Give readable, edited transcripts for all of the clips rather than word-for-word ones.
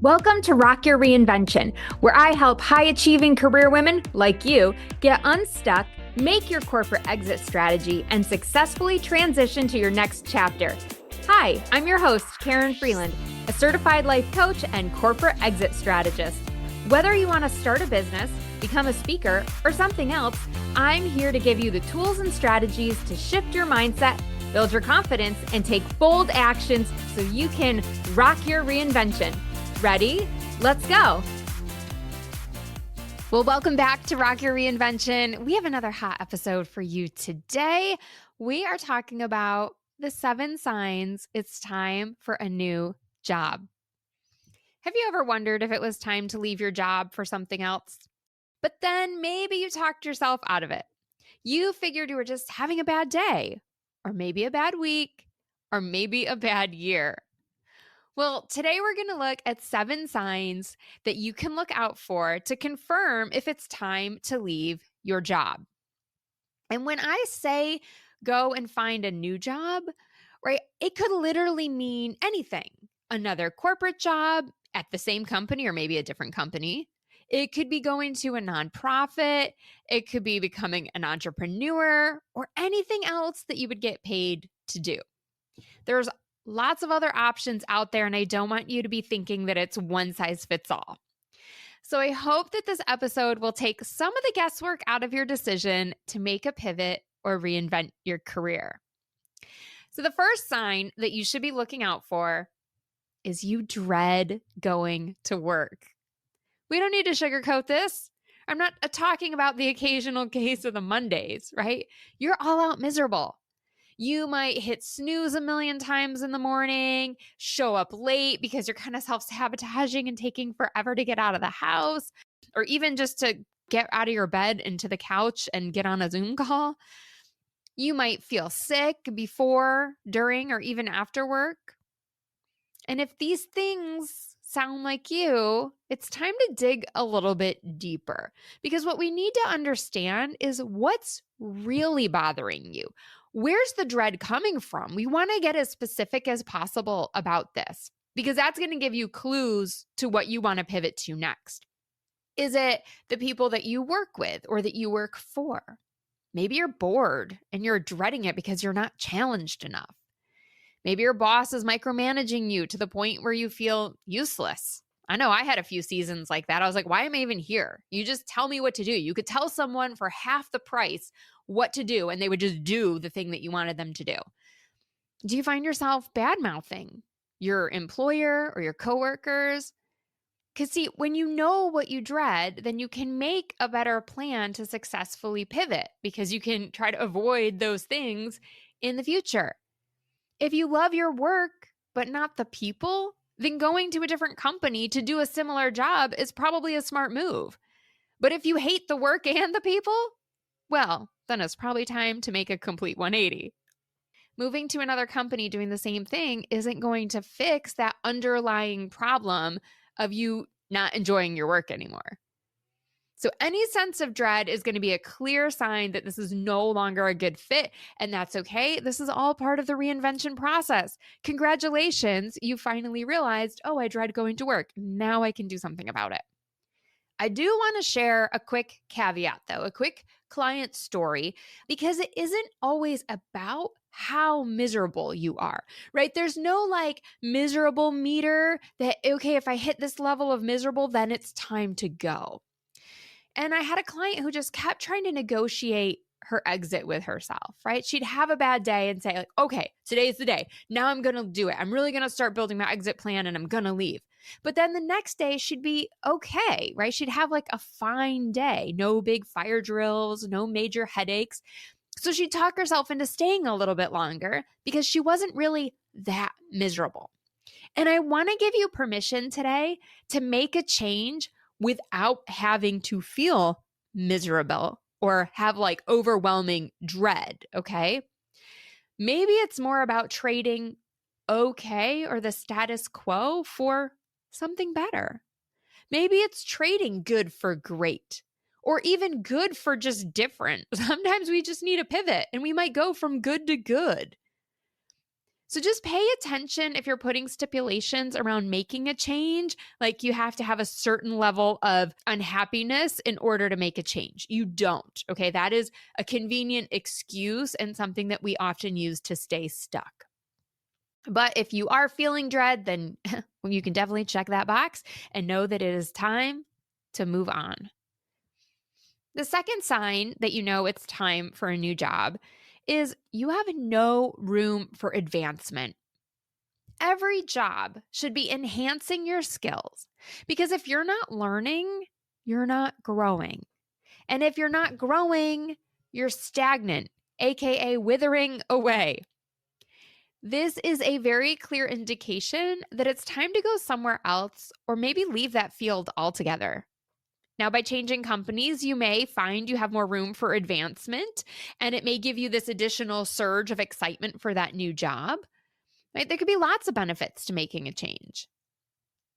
Welcome to Rock Your Reinvention, where I help high-achieving career women like you get unstuck, make your corporate exit strategy, and successfully transition to your next chapter. Hi, I'm your host, Karen Freeland, a certified life coach and corporate exit strategist. Whether you want to start a business, become a speaker, or something else, I'm here to give you the tools and strategies to shift your mindset, build your confidence, and take bold actions so you can rock your reinvention. Ready? Let's go. Well, welcome back to Rock Your Reinvention. We have another hot episode for you today. We are talking about the 7 signs it's time for a new job. Have you ever wondered if it was time to leave your job for something else? But then maybe you talked yourself out of it. You figured you were just having a bad day, or maybe a bad week, or maybe a bad year. Well, today we're going to look at 7 signs that you can look out for to confirm if it's time to leave your job. And when I say go and find a new job, right, it could literally mean anything. Another corporate job at the same company or maybe a different company. It could be going to a nonprofit. It could be becoming an entrepreneur or anything else that you would get paid to do. There's lots of other options out there, and I don't want you to be thinking that it's one size fits all. So I hope that this episode will take some of the guesswork out of your decision to make a pivot or reinvent your career. So the first sign that you should be looking out for is you dread going to work. We don't need to sugarcoat this. I'm not talking about the occasional case of the Mondays, right? You're all out miserable. You might hit snooze a million times in the morning, show up late because you're kind of self-sabotaging and taking forever to get out of the house, or even just to get out of your bed into the couch and get on a Zoom call. You might feel sick before, during, or even after work. And if these things sound like you, it's time to dig a little bit deeper, because what we need to understand is what's really bothering you. Where's the dread coming from? We want to get as specific as possible about this, because that's going to give you clues to what you want to pivot to next. Is it the people that you work with or that you work for? Maybe you're bored and you're dreading it because you're not challenged enough. Maybe your boss is micromanaging you to the point where you feel useless. I know I had a few seasons like that. I was like, why am I even here? You just tell me what to do. You could tell someone for half the price what to do, and they would just do the thing that you wanted them to do. Do you find yourself bad-mouthing your employer or your coworkers? Because see, when you know what you dread, then you can make a better plan to successfully pivot, because you can try to avoid those things in the future. If you love your work, but not the people, then going to a different company to do a similar job is probably a smart move. But if you hate the work and the people, well, then it's probably time to make a complete 180. Moving to another company doing the same thing isn't going to fix that underlying problem of you not enjoying your work anymore. So any sense of dread is going to be a clear sign that this is no longer a good fit, and that's okay. This is all part of the reinvention process. Congratulations, you finally realized, oh, I dread going to work. Now I can do something about it. I do want to share a quick caveat, though, a quick client story, because it isn't always about how miserable you are, right? There's no like miserable meter that, okay, if I hit this level of miserable, then it's time to go. And I had a client who just kept trying to negotiate her exit with herself, right? She'd have a bad day and say, like, okay, today's the day. Now I'm going to do it. I'm really going to start building my exit plan and I'm going to leave. But then the next day she'd be okay, right? She'd have like a fine day, no big fire drills, no major headaches. So she'd talk herself into staying a little bit longer because she wasn't really that miserable. And I want to give you permission today to make a change without having to feel miserable or have like overwhelming dread, okay? Maybe it's more about trading okay or the status quo for something better. Maybe it's trading good for great, or even good for just different. Sometimes we just need a pivot and we might go from good to good. So just pay attention if you're putting stipulations around making a change, like you have to have a certain level of unhappiness in order to make a change. You don't, okay? That is a convenient excuse and something that we often use to stay stuck. But if you are feeling dread, then you can definitely check that box and know that it is time to move on. The second sign that you know it's time for a new job is you have no room for advancement. Every job should be enhancing your skills because if you're not learning, you're not growing. And if you're not growing, you're stagnant, AKA withering away. This is a very clear indication that it's time to go somewhere else or maybe leave that field altogether. Now, by changing companies, you may find you have more room for advancement, and it may give you this additional surge of excitement for that new job. Right? There could be lots of benefits to making a change.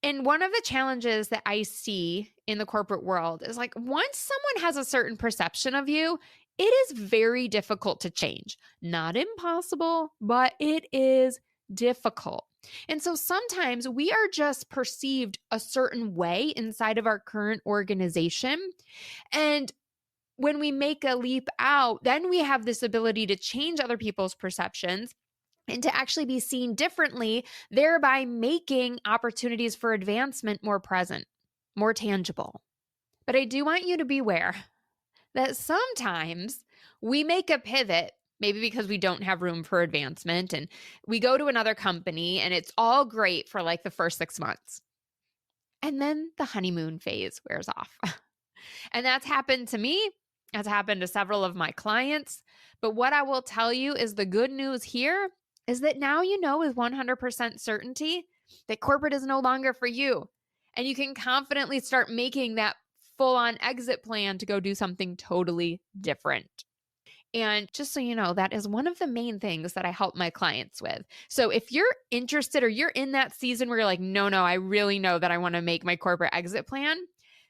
And one of the challenges that I see in the corporate world is like once someone has a certain perception of you, it is very difficult to change. Not impossible, but it is difficult. And so sometimes we are just perceived a certain way inside of our current organization. And when we make a leap out, then we have this ability to change other people's perceptions and to actually be seen differently, thereby making opportunities for advancement more present, more tangible. But I do want you to be aware that sometimes we make a pivot, maybe because we don't have room for advancement, and we go to another company and it's all great for like the first 6 months. And then the honeymoon phase wears off. And that's happened to me. That's happened to several of my clients. But what I will tell you is the good news here is that now you know with 100% certainty that corporate is no longer for you. And you can confidently start making that full-on exit plan to go do something totally different. And just so you know, that is one of the main things that I help my clients with. So if you're interested or you're in that season where you're like, no, I really know that I want to make my corporate exit plan,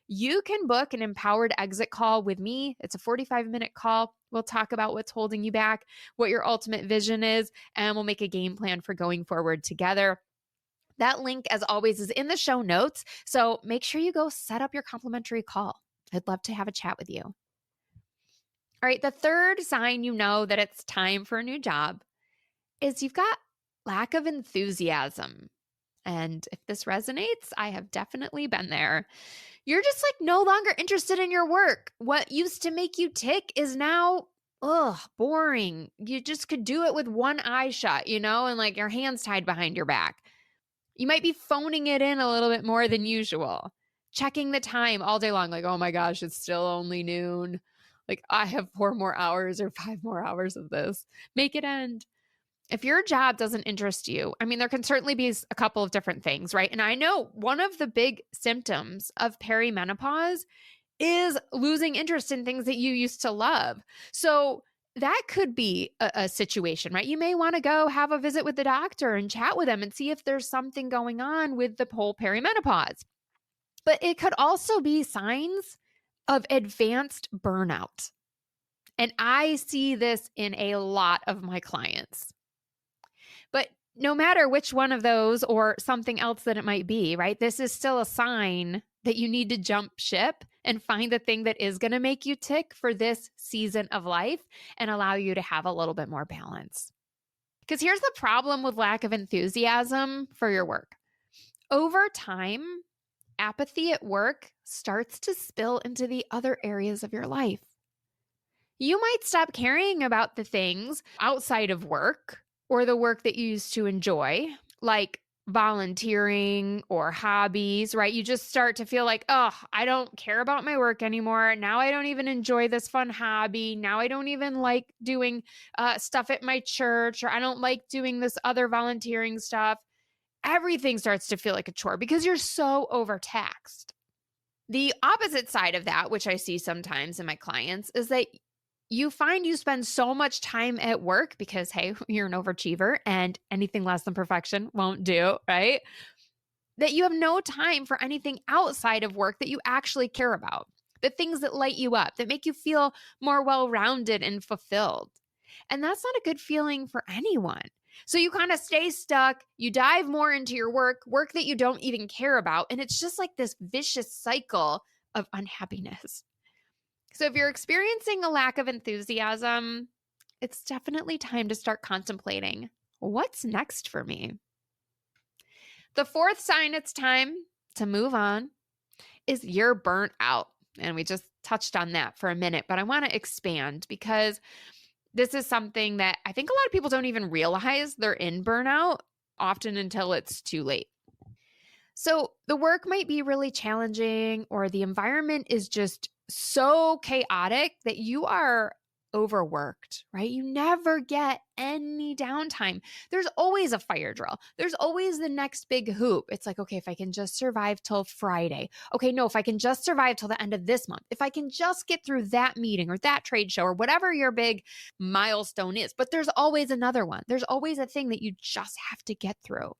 you can book an empowered exit call with me. It's a 45-minute call. We'll talk about what's holding you back, what your ultimate vision is, and we'll make a game plan for going forward together. That link, as always, is in the show notes. So make sure you go set up your complimentary call. I'd love to have a chat with you. All right, the third sign you know that it's time for a new job is you've got lack of enthusiasm. And if this resonates, I have definitely been there. You're just like no longer interested in your work. What used to make you tick is now, boring. You just could do it with one eye shut, and like your hands tied behind your back. You might be phoning it in a little bit more than usual, checking the time all day long. Like, oh my gosh, it's still only noon. Like I have 4 more hours or 5 more hours of this. Make it end. If your job doesn't interest you, I mean, there can certainly be a couple of different things, right? And I know one of the big symptoms of perimenopause is losing interest in things that you used to love. So that could be a situation, right? You may want to go have a visit with the doctor and chat with them and see if there's something going on with the whole perimenopause. But it could also be signs of advanced burnout. And I see this in a lot of my clients. But no matter which one of those or something else that it might be, right? This is still a sign that you need to jump ship and find the thing that is going to make you tick for this season of life and allow you to have a little bit more balance. Because here's the problem with lack of enthusiasm for your work. Over time, apathy at work starts to spill into the other areas of your life. You might stop caring about the things outside of work or the work that you used to enjoy, like volunteering or hobbies, right? You just start to feel like, oh, I don't care about my work anymore. Now I don't even enjoy this fun hobby. Now I don't even like doing stuff at my church, or I don't like doing this other volunteering stuff. Everything starts to feel like a chore because you're so overtaxed. The opposite side of that, which I see sometimes in my clients, is that you find you spend so much time at work because, hey, you're an overachiever and anything less than perfection won't do, right? That you have no time for anything outside of work that you actually care about, the things that light you up, that make you feel more well-rounded and fulfilled. And that's not a good feeling for anyone. So you kind of stay stuck, you dive more into your work that you don't even care about. And it's just like this vicious cycle of unhappiness. So if you're experiencing a lack of enthusiasm, it's definitely time to start contemplating what's next for me. The fourth sign it's time to move on is you're burnt out. And we just touched on that for a minute, but I want to expand because this is something that I think a lot of people don't even realize they're in burnout often until it's too late. So the work might be really challenging or the environment is just so chaotic that you are overworked, right? You never get any downtime. There's always a fire drill. There's always the next big hoop. It's like, okay, if I can just survive till Friday. Okay, no, if I can just survive till the end of this month. If I can just get through that meeting or that trade show or whatever your big milestone is. But there's always another one. There's always a thing that you just have to get through.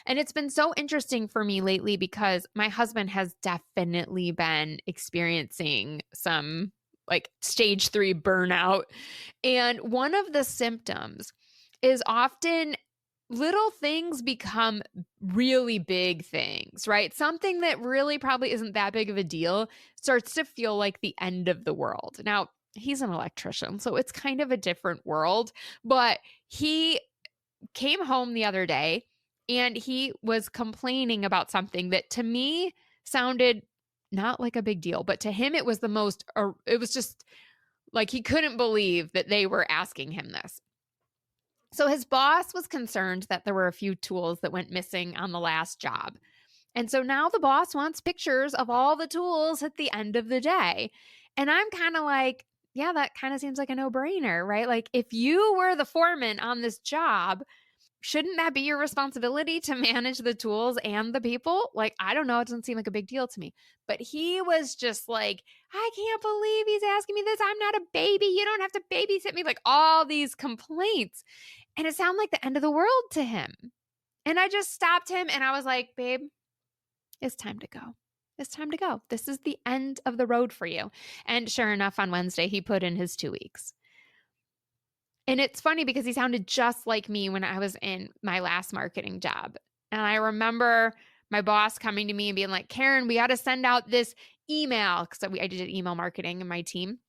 And it's been so interesting for me lately because my husband has definitely been experiencing some like stage 3 burnout. And one of the symptoms is often little things become really big things, right? Something that really probably isn't that big of a deal starts to feel like the end of the world. Now, he's an electrician, so it's kind of a different world, but he came home the other day and he was complaining about something that to me sounded not like a big deal, but to him it was it was just like he couldn't believe that they were asking him this. So his boss was concerned that there were a few tools that went missing on the last job. And so now the boss wants pictures of all the tools at the end of the day. And I'm kind of like, yeah, that kind of seems like a no-brainer, right? Like if you were the foreman on this job, shouldn't that be your responsibility to manage the tools and the people? Like, I don't know. It doesn't seem like a big deal to me. But he was just like, I can't believe he's asking me this. I'm not a baby. You don't have to babysit me. Like all these complaints. And it sounded like the end of the world to him. And I just stopped him and I was like, babe, it's time to go. It's time to go. This is the end of the road for you. And sure enough, on Wednesday, he put in his 2 weeks. And it's funny because he sounded just like me when I was in my last marketing job. And I remember my boss coming to me and being like, Karen, we got to send out this email. Because I did email marketing in my team.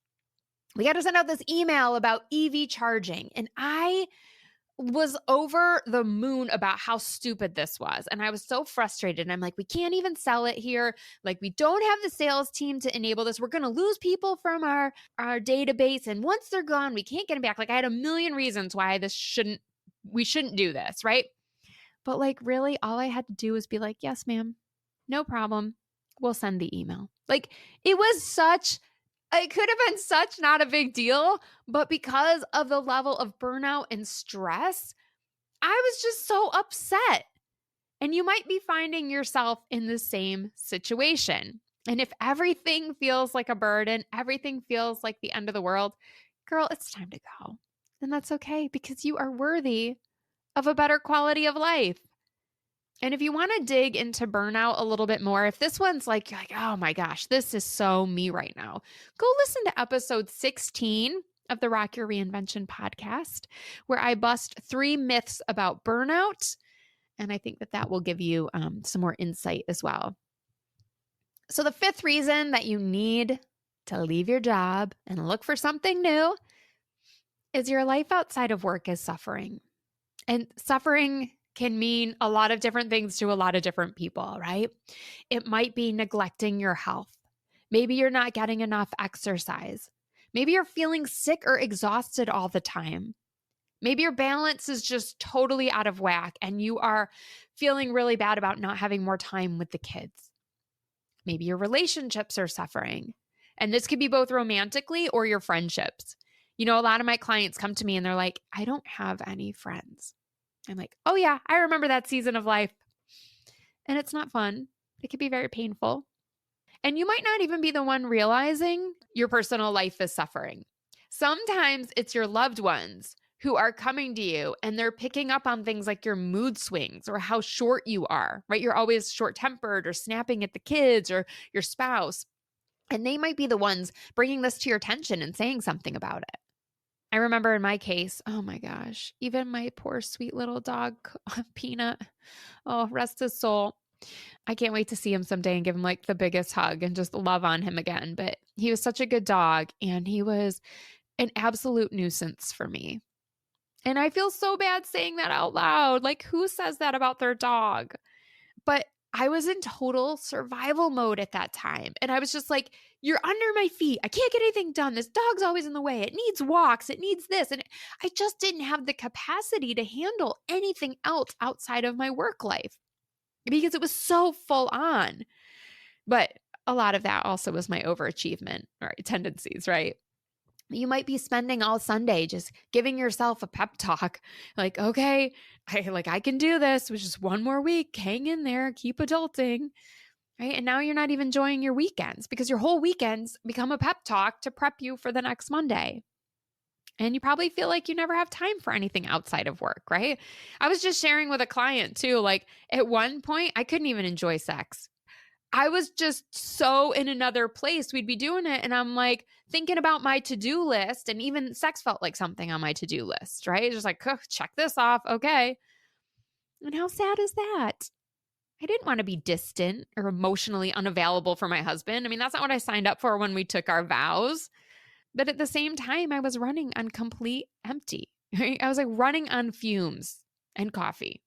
We got to send out this email about EV charging. And I was over the moon about how stupid this was. And I was so frustrated. And I'm like, we can't even sell it here. Like, we don't have the sales team to enable this. We're going to lose people from our database. And once they're gone, we can't get them back. Like, I had a million reasons why we shouldn't do this, right? But like, really, all I had to do was be like, yes, ma'am, no problem. We'll send the email. Like, it could have been such not a big deal, but because of the level of burnout and stress, I was just so upset. And you might be finding yourself in the same situation. And if everything feels like a burden, everything feels like the end of the world, girl, it's time to go. And that's okay because you are worthy of a better quality of life. And if you want to dig into burnout a little bit more, if this one's like, you're like, oh my gosh, this is so me right now, go listen to episode 16 of the Rock Your Reinvention podcast, where I bust 3 myths about burnout. And I think that will give you some more insight as well. So the 5th reason that you need to leave your job and look for something new is your life outside of work is suffering. And suffering can mean a lot of different things to a lot of different people, right? It might be neglecting your health. Maybe you're not getting enough exercise. Maybe you're feeling sick or exhausted all the time. Maybe your balance is just totally out of whack and you are feeling really bad about not having more time with the kids. Maybe your relationships are suffering. And this could be both romantically or your friendships. You know, a lot of my clients come to me and they're like, I don't have any friends. I'm like, oh yeah, I remember that season of life. And it's not fun. It can be very painful. And you might not even be the one realizing your personal life is suffering. Sometimes it's your loved ones who are coming to you and they're picking up on things like your mood swings or how short you are, right? You're always short-tempered or snapping at the kids or your spouse. And they might be the ones bringing this to your attention and saying something about it. I remember in my case, oh my gosh, even my poor sweet little dog, Peanut, oh, rest his soul. I can't wait to see him someday and give him like the biggest hug and just love on him again. But he was such a good dog and he was an absolute nuisance for me. And I feel so bad saying that out loud. Like, who says that about their dog? But I was in total survival mode at that time. And I was just like, you're under my feet. I can't get anything done. This dog's always in the way. It needs walks. It needs this. And I just didn't have the capacity to handle anything else outside of my work life because it was so full on. But a lot of that also was my overachievement or tendencies, right? You might be spending all Sunday just giving yourself a pep talk like, okay, I can do this with just one more week. Hang in there, keep adulting. Right. And now you're not even enjoying your weekends because your whole weekends become a pep talk to prep you for the next Monday. And you probably feel like you never have time for anything outside of work, right? I was just sharing with a client too, like at one point, I couldn't even enjoy sex. I was just so in another place. We'd be doing it. And I'm like thinking about my to-do list. And even sex felt like something on my to-do list, right? Just like, oh, check this off. Okay. And how sad is that? I didn't want to be distant or emotionally unavailable for my husband. I mean, that's not what I signed up for when we took our vows. But at the same time, I was running on complete empty. Right? I was like running on fumes and coffee.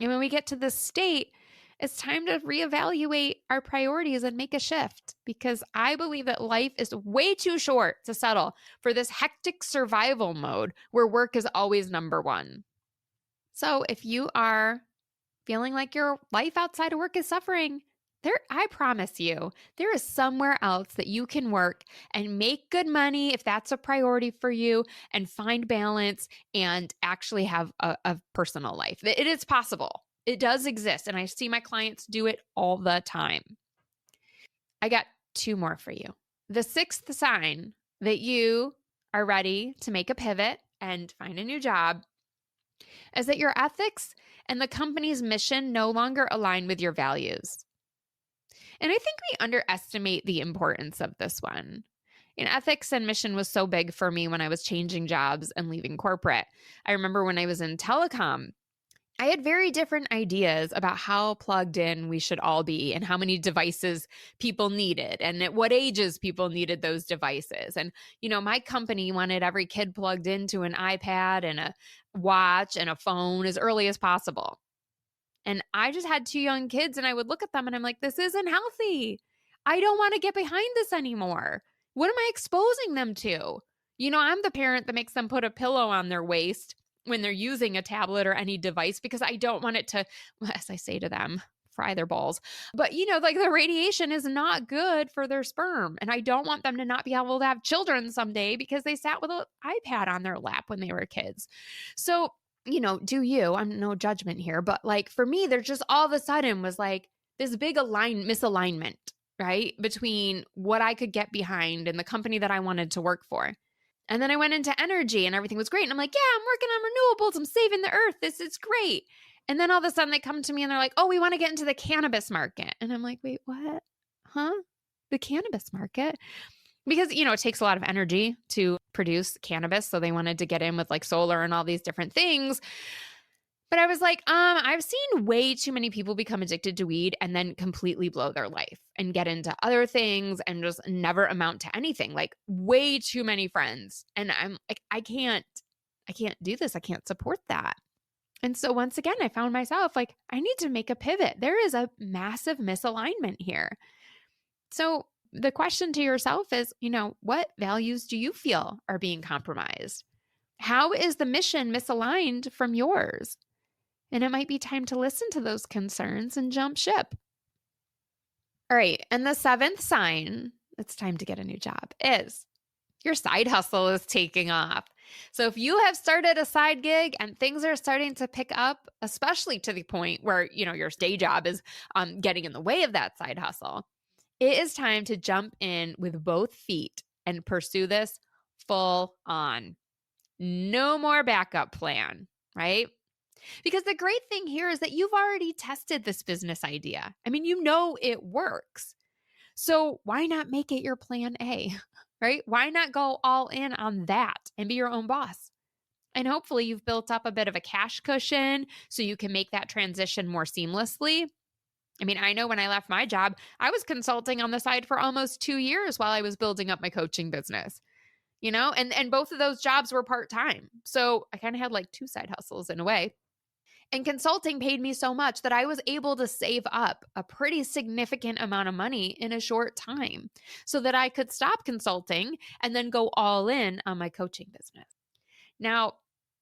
And when we get to this state, it's time to reevaluate our priorities and make a shift because I believe that life is way too short to settle for this hectic survival mode where work is always number one. So if you are feeling like your life outside of work is suffering, I promise you, there is somewhere else that you can work and make good money if that's a priority for you and find balance and actually have a personal life. It is possible. It does exist. And I see my clients do it all the time. I got two more for you. The sixth sign that you are ready to make a pivot and find a new job is that your ethics and the company's mission no longer align with your values. And I think we underestimate the importance of this one. And ethics and mission was so big for me when I was changing jobs and leaving corporate. I remember when I was in telecom, I had very different ideas about how plugged in we should all be and how many devices people needed and at what ages people needed those devices. And, my company wanted every kid plugged into an iPad and a watch and a phone as early as possible. And I just had two young kids and I would look at them and I'm like, this isn't healthy. I don't want to get behind this anymore. What am I exposing them to? I'm the parent that makes them put a pillow on their waist when they're using a tablet or any device because I don't want it to, as I say to them, fry their balls. But, the radiation is not good for their sperm. And I don't want them to not be able to have children someday because they sat with an iPad on their lap when they were kids. So, do you, I'm no judgment here, but like for me, there just all of a sudden was like this big misalignment, right? Between what I could get behind and the company that I wanted to work for. And then I went into energy and everything was great. And I'm like, yeah, I'm working on renewables. I'm saving the earth. This is great. And then all of a sudden they come to me and they're like, oh, we want to get into the cannabis market. And I'm like, wait, what? Huh? The cannabis market? Because, it takes a lot of energy to produce cannabis. So they wanted to get in with like solar and all these different things. But I was like, I've seen way too many people become addicted to weed and then completely blow their life and get into other things and just never amount to anything. Like way too many friends. And I'm like, I can't do this. I can't support that. And so once again, I found myself like, I need to make a pivot. There is a massive misalignment here. So the question to yourself is, what values do you feel are being compromised? How is the mission misaligned from yours? And it might be time to listen to those concerns and jump ship. All right. And the seventh sign, it's time to get a new job, is your side hustle is taking off. So if you have started a side gig and things are starting to pick up, especially to the point where, your day job is getting in the way of that side hustle, it is time to jump in with both feet and pursue this full on. No more backup plan, right? Because the great thing here is that you've already tested this business idea. I mean, it works. So why not make it your plan A? right? Why not go all in on that and be your own boss? And hopefully you've built up a bit of a cash cushion so you can make that transition more seamlessly. I mean, I know when I left my job, I was consulting on the side for almost 2 years while I was building up my coaching business, and both of those jobs were part-time. So I kind of had like two side hustles in a way. And consulting paid me so much that I was able to save up a pretty significant amount of money in a short time so that I could stop consulting and then go all in on my coaching business. Now,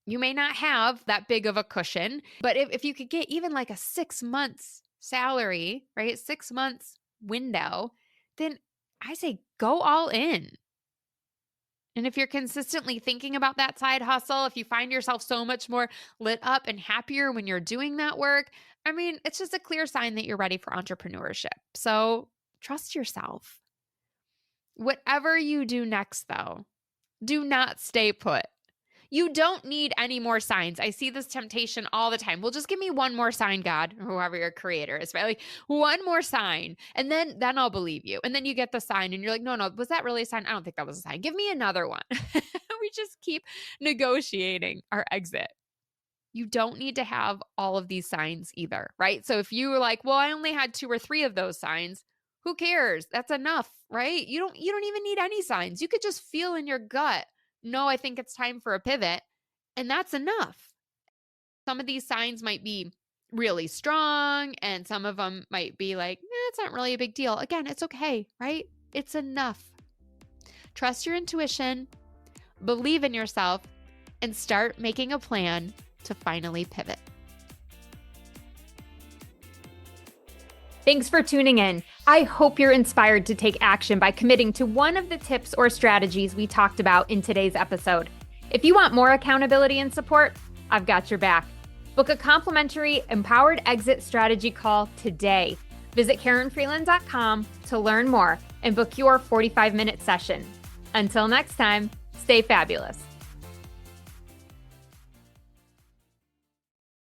you may not have that big of a cushion, but if you could get even like a 6 months salary, right? 6 months window, then I say go all in. And if you're consistently thinking about that side hustle, if you find yourself so much more lit up and happier when you're doing that work, I mean, it's just a clear sign that you're ready for entrepreneurship. So trust yourself. Whatever you do next, though, do not stay put. You don't need any more signs. I see this temptation all the time. Well, just give me one more sign, God, or whoever your creator is, right? Like one more sign, and then I'll believe you. And then you get the sign and you're like, no, was that really a sign? I don't think that was a sign. Give me another one. We just keep negotiating our exit. You don't need to have all of these signs either, right? So if you were like, well, I only had 2 or 3 of those signs, who cares? That's enough, right? You don't even need any signs. You could just feel in your gut, no, I think it's time for a pivot. And that's enough. Some of these signs might be really strong and some of them might be like, it's not really a big deal. Again, it's okay, right? It's enough. Trust your intuition, believe in yourself, and start making a plan to finally pivot. Thanks for tuning in. I hope you're inspired to take action by committing to one of the tips or strategies we talked about in today's episode. If you want more accountability and support, I've got your back. Book a complimentary Empowered Exit Strategy call today. Visit KarenFreeland.com to learn more and book your 45-minute session. Until next time, stay fabulous.